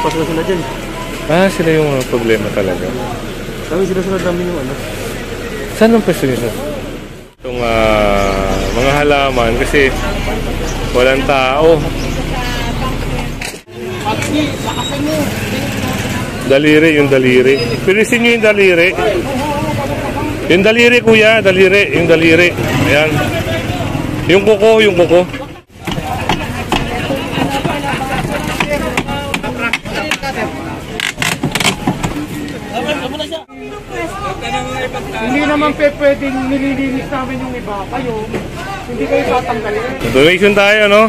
pasok sila dyan. Ah, sila yung problema talaga. Kami sila namin yung ano. Saan ang pwesto nyo? Itong mga halaman kasi walang tao. Daliri, yung daliri. Pilisin nyo yung daliri. Yung daliri, kuya, daliri, yung daliri. Ayan. Yung kuko, yung kuko. Hindi naman pwedeng nililinis namin yung iba. Kayo, hindi kayo tatanggalin. Donation tayo, no?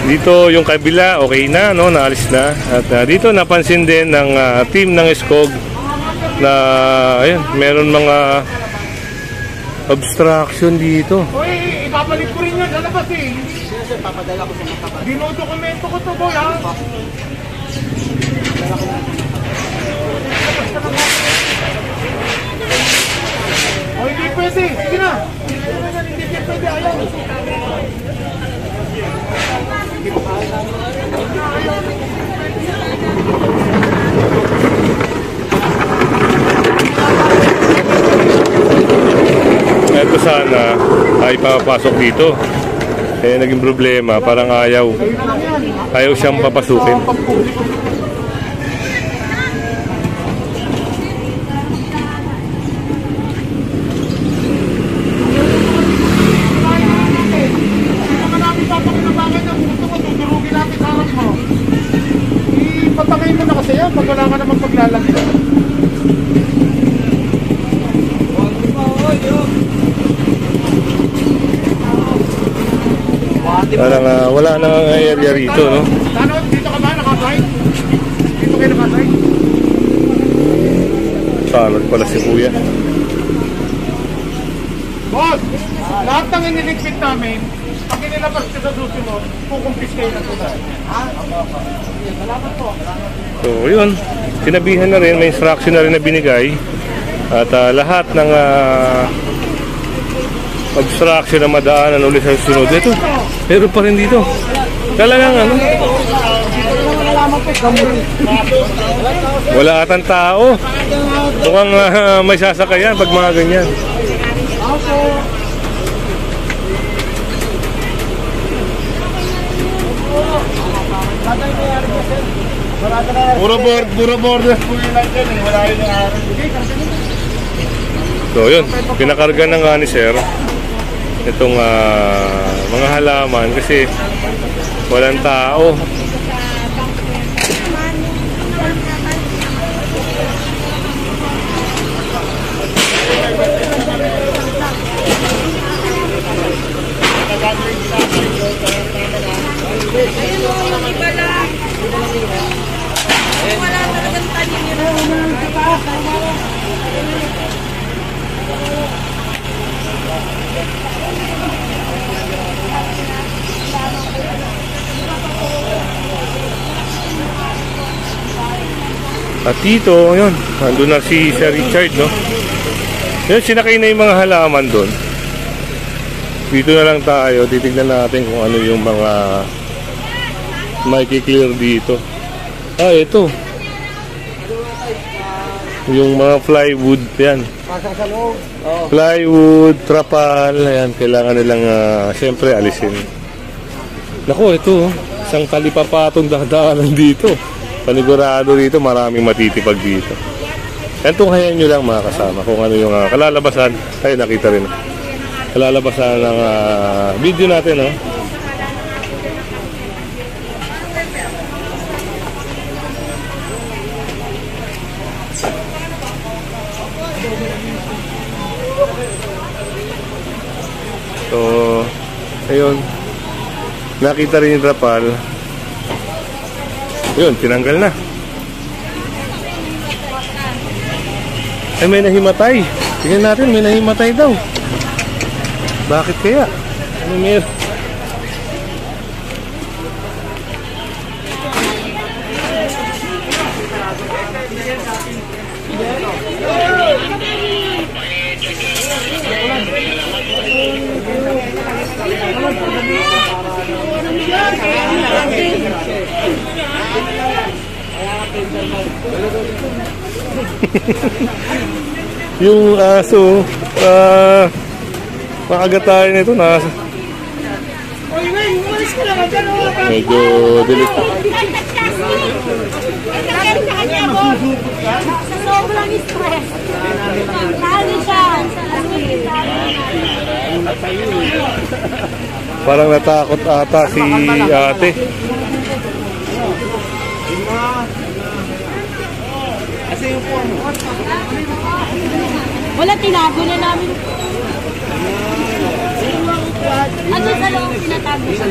Dito yung kabila, okay na, no? Naalis na. At dito napansin din ng team ng SCOG na, ayun, meron mga obstruction dito. Hoy, ibabalik ko rin yan. Lalabas eh. Sir, papadala ko sa mga kapatid. Dinodokumento ko to, boy, ha? Oh, hindi pwede. Sige na. Hindi pwede. Ayaw. Ito sana ay papasok dito. Eh naging problema, parang ayaw siyang papasukin. Ipatangay mo na kasi yan pag wala ka namang paglalagyan. Parang wala na ang area rito, no? Ano? Dito ka ba? Nakasay? Dito kayo nakasay? Salot pala si kuya. Boss! Lahat ng iniligpit namin, pag inilabas ka sa susunod, kukumpis kayo na ito. Ha? Salamat po. So, yun. Sinabihan na rin, may instruction na rin na binigay. At lahat ng obstruction na madaanan ulit sa susunod. Ito, pero pa rin dito. Talagang ano? Wala atang tao. Mukhang may sasakayan pag mga ganyan. Puro border po yun lang dyan eh. Wala yun ang So yun, pinakarga na nga ni sir itong mga halaman kasi walang tao. Wala talagang tanin yun. At dito, yun, nandun na si Sir Richard, no? Yun, sinakay na yung mga halaman doon. Dito na lang tayo, titignan natin kung ano yung mga makikiclear dito. Ah, ito. Yung mga plywood, yan. Plywood, trapal, ayan, kailangan nilang siyempre alisin. Naku, ito, isang kalipapatong dadaanan dito. Panigurado dito, maraming matitipag dito. Yan, tunghayan nyo lang mga kasama kung ano yung kalalabasan. Ay, nakita rin. Kalalabasan ng video natin, no? So, ayun. Nakita rin yung trapal. Yun, tinanggal na. Ay, may nahimatay. Tingnan natin, may nahimatay daw. Bakit kaya? Ano meron? Yung aso, makagatayan nito na Uy, Wayne, umalis ka lang. medyo delikado. Sa sobrang stress. Lalo siya. Parang natakot ata si ate. Wala, tinago na namin. Ano sa loob tinatago sa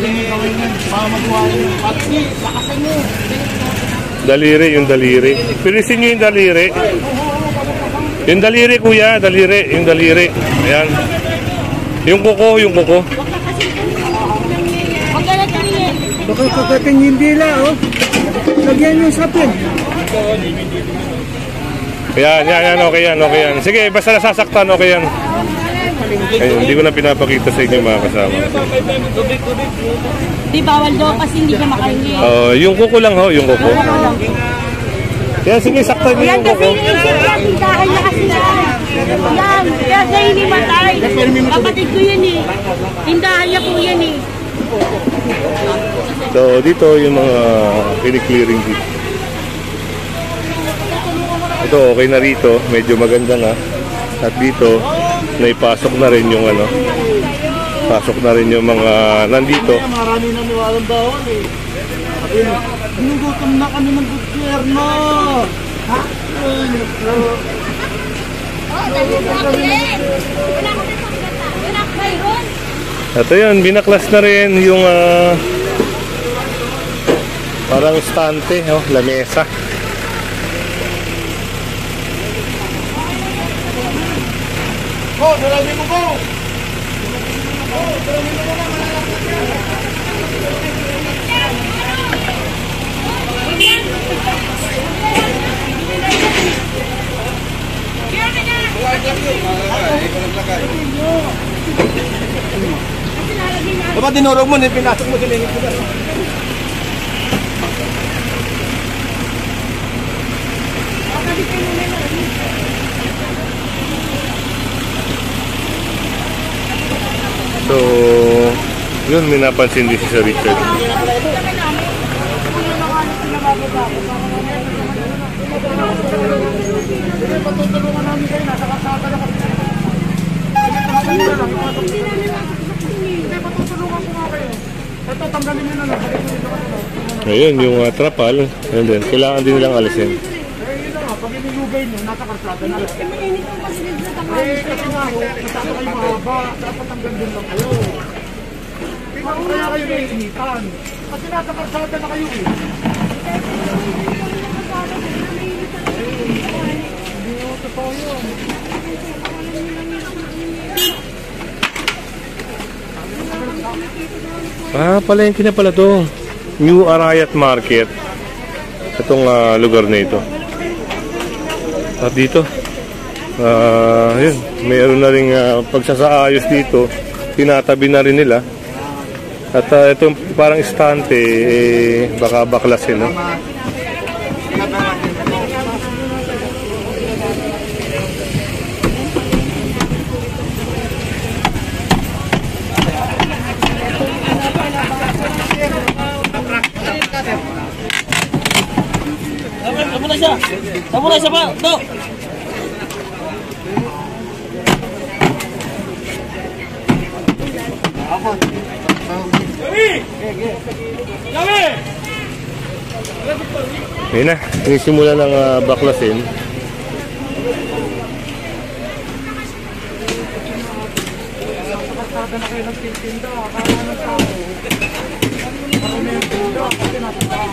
Daliri, yung daliri. Pilisin nyo yung daliri. Yung daliri, kuya, daliri, yung daliri. Ayan. Yung kuko, yung kuko. Huwag ka na tingin. Baka kakating hindi lang, oh. Lagyan yung sapin. Yan, okay yan, okay yan. Sige, basta nasasaktan, okay yan. Ayun, hindi ko na pinapakita sa inyo mga kasama. Di bawal daw kasi hindi ka makahingi. Yung kuko lang ho, yung kuko. Yan, sige, saktan niyo Yan yung kasi kuko. iniisip yan, tindahan niya kasi yan. Yan, kaya siya hinimatay. Kapatid ko yan eh. Tindahan niya po yan eh. So, dito yung mga kiniklearing dito. Ito, okay na rito. Medyo maganda na. At dito, naipasok na rin yung ano. Pasok na rin yung mga nandito. Marami na niwalang bawal eh. Sabi mo, ginugutom na kami ng gobyerno. Ha? Ito yun, binaklas na rin yung parang stante, oh, lamesa. Go, marami mo go. Dapat dinurog mo, pinasok mo din. So, yun, may napansin din si Sir Richard. Patutulungan namin kayo, nasa kasada na kami. Hindi, patutulungan ko nga kayo. Ito, tanggalin nyo na lang. Ayun, yung trapal, and then, kailangan din nilang alisin. Yun na nga, pag inilugay nyo, nasa kasada na lang. Kasi nga ho, kasama kayo mahaba, dapat tanggal din lang kayo. Kaya kayo naiinitan. Kasi nasa kasada na kayo eh. Hindi mo totoo yun. Palengke na pala to. New Arayat Market. Itong lugar na ito. At dito, yun, mayroon na rin pagsasaayos dito. Tinatabi na rin nila. At itong parang istante, baka baklasin, no? Tama na siya pa. Ito. Ayun na, sinisimula ng baklasin. Kasada na kayo nagtitinda, akala ng tao. Marami yung tinda, kasi nasa tao.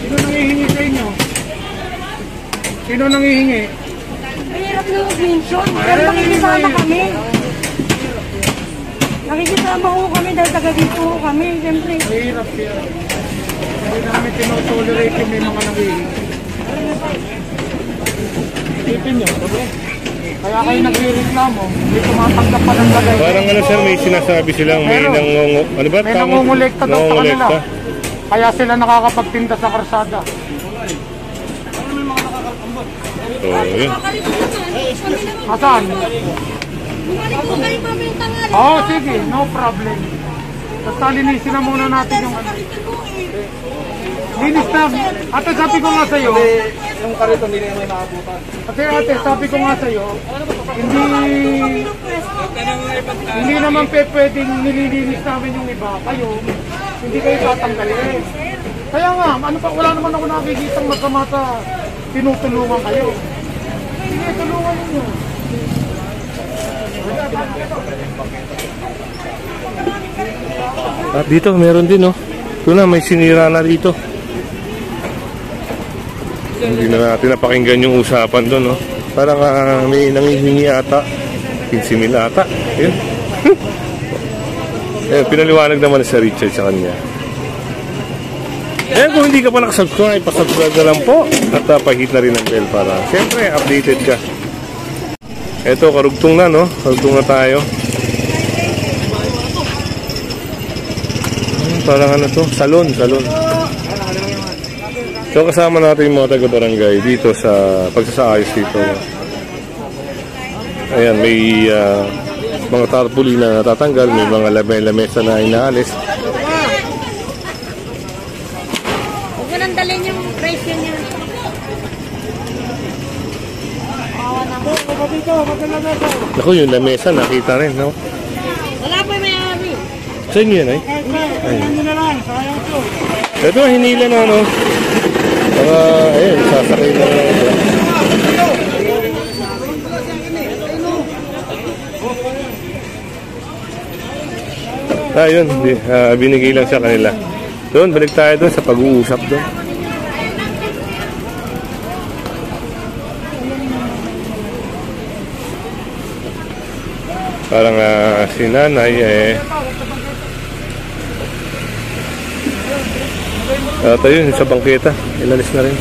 Sino nangihingi sa inyo? Sino nangihingi? Mahirap na mag-mention, pero nakikisama kami. Nakikisama ko kami dahil taga dito ko kami, siyempre. Mahirap siya. Hindi namin tinotolerate yung may mga nangihingi. Isipin nyo, kaya kayo nagre-reklamo, hindi tumatanggap pa ng bagay. Parang ano sir, may sinasabi silang may Meron. ano ba? May nangungulekta daw sa kanila. Kaya sila nakakapagtinda sa karsada. Yun. Asan? Bumalik ko kayo mamayang tangali. Oo, sige. No problem. Basta linisin na muna natin yung ano. Linis na. Ate, sabi ko nga sa'yo. Yung karito nila yung may nakabutan. Ate, sabi ko nga sa'yo. Hindi naman pwedeng nililinis namin yung iba. Kayo, hindi kayo tatanggalin. Kaya nga, ano pa, wala naman ako nakikitang magkamata. Tinutulungan kayo. Sige, tulungan ninyo. At dito, meron din, no? Ito na, may sinira na dito. Hindi na natin napakinggan yung usapan doon, no? Parang may nangihingi ata. 15,000 ata. Ayun. Ayun, pinaliwanag naman sa Richard sa kanya. Eh, kung hindi ka pa nakasubscribe, pasubscribe na lang po. At pahit na rin ang bell para siyempre updated ka. Eto, karugtong na, no? Karugtong na tayo. Parang ano to? Salon. So, kasama natin yung mga taga-barangay dito sa pagsasaayos dito. Ayan, may mga tarpaulin na natatanggal, may mga lamesa na inaalis. Huwag mo nang dalhin yung presyo niya. Ako, yung lamesa, nakita rin, no? Wala pa may-ari. Saan yun, ay? Ito, hinila na, no? Saka, ayun, sasakay na ito. Ayun, binigay lang sa kanila. Doon, balik tayo doon sa pag-uusap doon. Parang si nanay ayun, sa bangketa inalis na rin.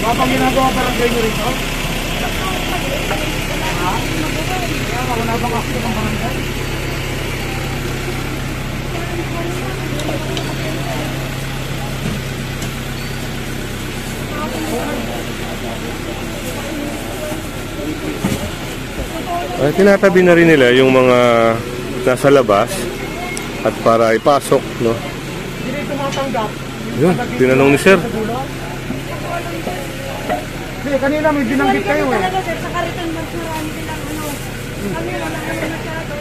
Kapag ginagawa parang kayo rito? Wala bang ako ng barangay? Tinatabi na rin nila yung mga nasa labas at para ipasok, no? Hindi tumatanggap. Yun, tinanong ni sir. Hindi, kanina may binanggit kayo eh. Talaga sir, sa kariton mas marami silang ano. Kami wala kayo masyado.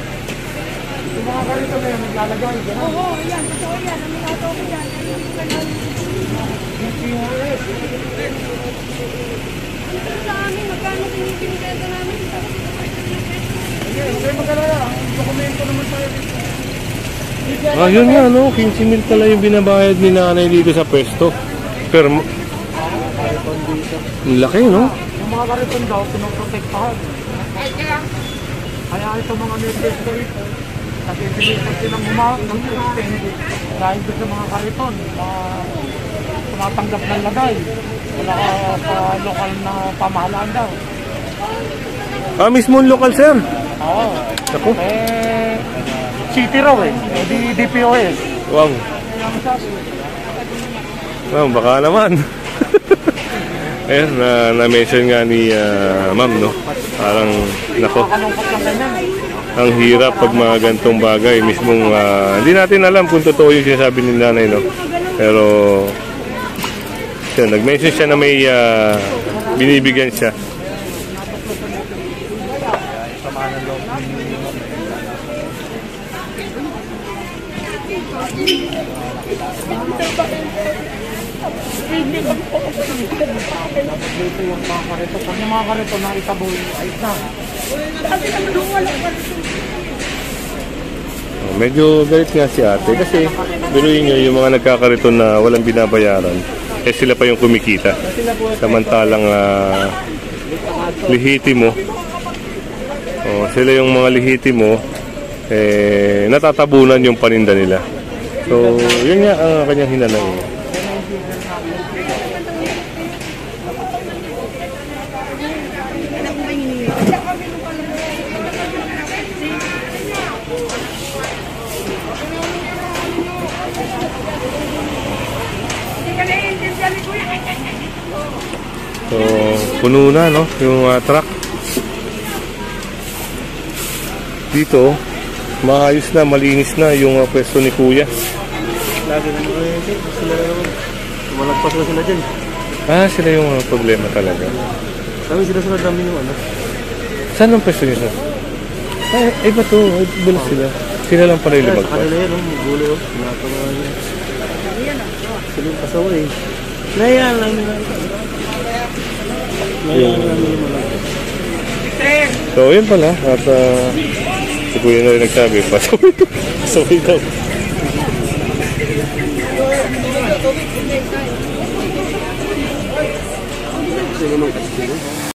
Yung mga karito na yun, naglalagay. Oo, yan. Totoo yan. Ang minato ko yan. Ito sa amin, magkano pinipinibenta namin? Hindi, magkalala. Ang dokumento naman tayo dito. Yun nga, no? 15,000 pala yung binabayad ni nanay dito sa pwesto. Pero, laki, no? Yung mga kariton daw, pinoprotektahan. Kaya ito mga neighbors ko rito, kasi binigyan silang ng system dahil doon sa mga kariton na tumatanggap ng lagay. Wala ka sa lokal na pamahalaan daw. Mismo local, sir. Oo. Ako. City raw eh. Di DPOS. Wow. Wow, baka naman. Ayun, na-mention nga ni ma'am, no? Parang, nako, Nakakalungkot lang ganyan. ang hirap pag mga gantong bagay. Mismong, hindi natin alam kung totoo yung sinasabi ni nanay, no? Pero, siya, nag-mention siya na may binibigyan siya. Pag yung mga karito na itaboy, ayos na. Medyo galit nga si ate kasi biruin nyo yung mga nagkakariton na walang binabayaran, sila pa yung kumikita. Samantalang lihitimo, sila yung mga lihitimo, natatabunan yung paninda nila. So, yun nga ang kanyang hinanay. So, puno na, no? Yung truck. Dito, maayos na, malinis na yung pwesto ni Kuya. Lagi na sila naman. Malagpas na sila dyan. Ah, sila yung problema talaga. Kami sila dami yung ano. Saan ang pwesto niyo, sir? Ay, ba to? Bala sila. Sila lang pala yung Sa lumagpas. kanila yan, gulo. Nakatawa niya. Sila yung pasawa eh. Nayaan lang nila. Nayaan lang nila malagpas. So, yun pala. At si Kuya na rin nagsabi, pasaway daw. Sino nung kasi